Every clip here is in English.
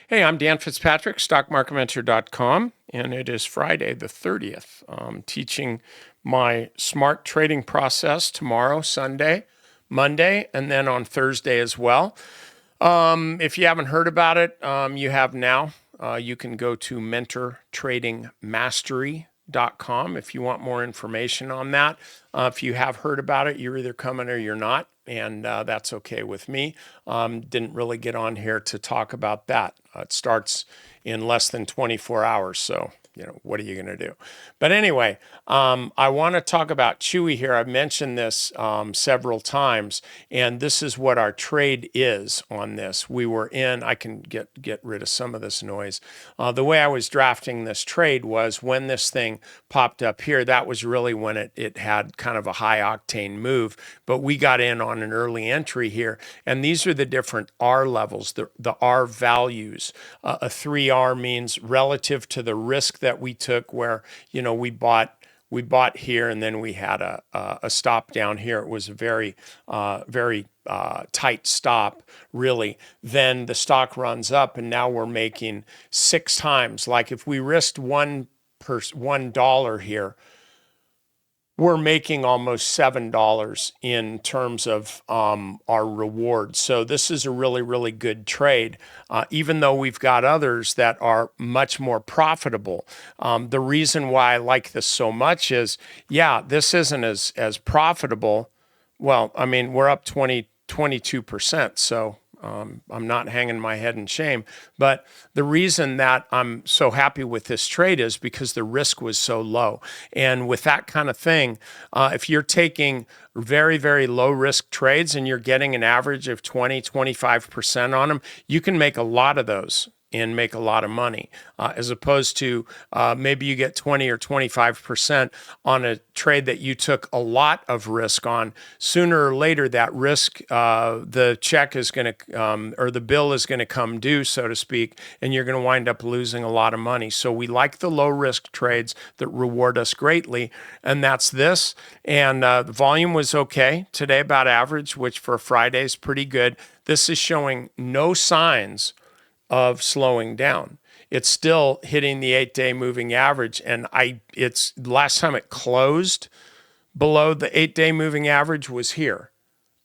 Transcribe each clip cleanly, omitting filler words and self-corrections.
Hey, I'm Dan Fitzpatrick, stockmarketmentor.com, and it is Friday the 30th. I'm teaching my smart trading process tomorrow, Sunday, Monday, and then on Thursday as well. If you haven't heard about it, you have now. You can go to mentortradingmastery.com if you want more information on that. If you have heard about it, you're either coming or you're not, and that's okay with me. Didn't really get on here to talk about that. It starts in less than 24 hours, so what are you going to do? But anyway, I want to talk about Chewy here. I've mentioned this several times, and this is what our trade is on this. We were in, I can get rid of some of this noise. The way I was drafting this trade was when this thing popped up here, that was really when it had kind of a high octane move, but we got in on an early entry here, and these are the different R levels, the R values. A 3R means relative to the risk that we took, where we bought here and then we had a stop down here. It was a very tight stop, really. Then the stock runs up, and now we're making 6 times. Like if we risked $1 here, we're making almost $7 in terms of our reward. So this is a really, really good trade, even though we've got others that are much more profitable. The reason why I like this so much is, yeah, this isn't as profitable. Well, I mean, we're up 22%, so I'm not hanging my head in shame. But the reason that I'm so happy with this trade is because the risk was so low. And with that kind of thing, if you're taking very, very low risk trades and you're getting an average of 20-25% on them, you can make a lot of those and make a lot of money, as opposed to maybe you get 20 or 25% on a trade that you took a lot of risk on. Sooner or later, that risk, the check is going to, or the bill is going to come due, so to speak, and you're going to wind up losing a lot of money. So we like the low risk trades that reward us greatly, and that's this. And the volume was okay today, about average, which for Friday is pretty good. This is showing no signs of slowing down. It's still hitting the 8-day moving average, and it's last time it closed below the 8-day moving average was here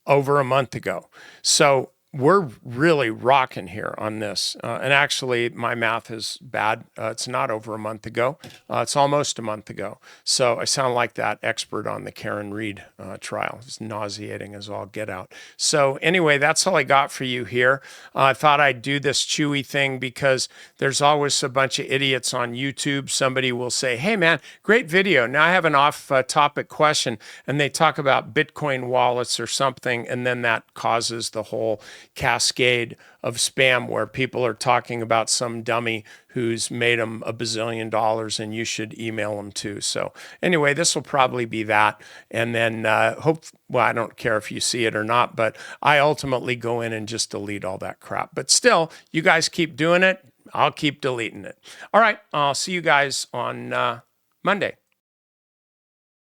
over a month ago. So we're really rocking here on this. And actually, my math is bad. It's not over a month ago. It's almost a month ago. So I sound like that expert on the Karen Reed trial. It's nauseating as all get out. So anyway, that's all I got for you here. I thought I'd do this Chewy thing because there's always a bunch of idiots on YouTube. Somebody will say, hey man, great video. Now I have an off-topic question. And they talk about Bitcoin wallets or something. And then that causes the whole cascade of spam where people are talking about some dummy who's made them $1 bazillion and you should email them too. So anyway, this will probably be that. And then well, I don't care if you see it or not, but I ultimately go in and just delete all that crap. But still, you guys keep doing it. I'll keep deleting it. All right. I'll see you guys on Monday.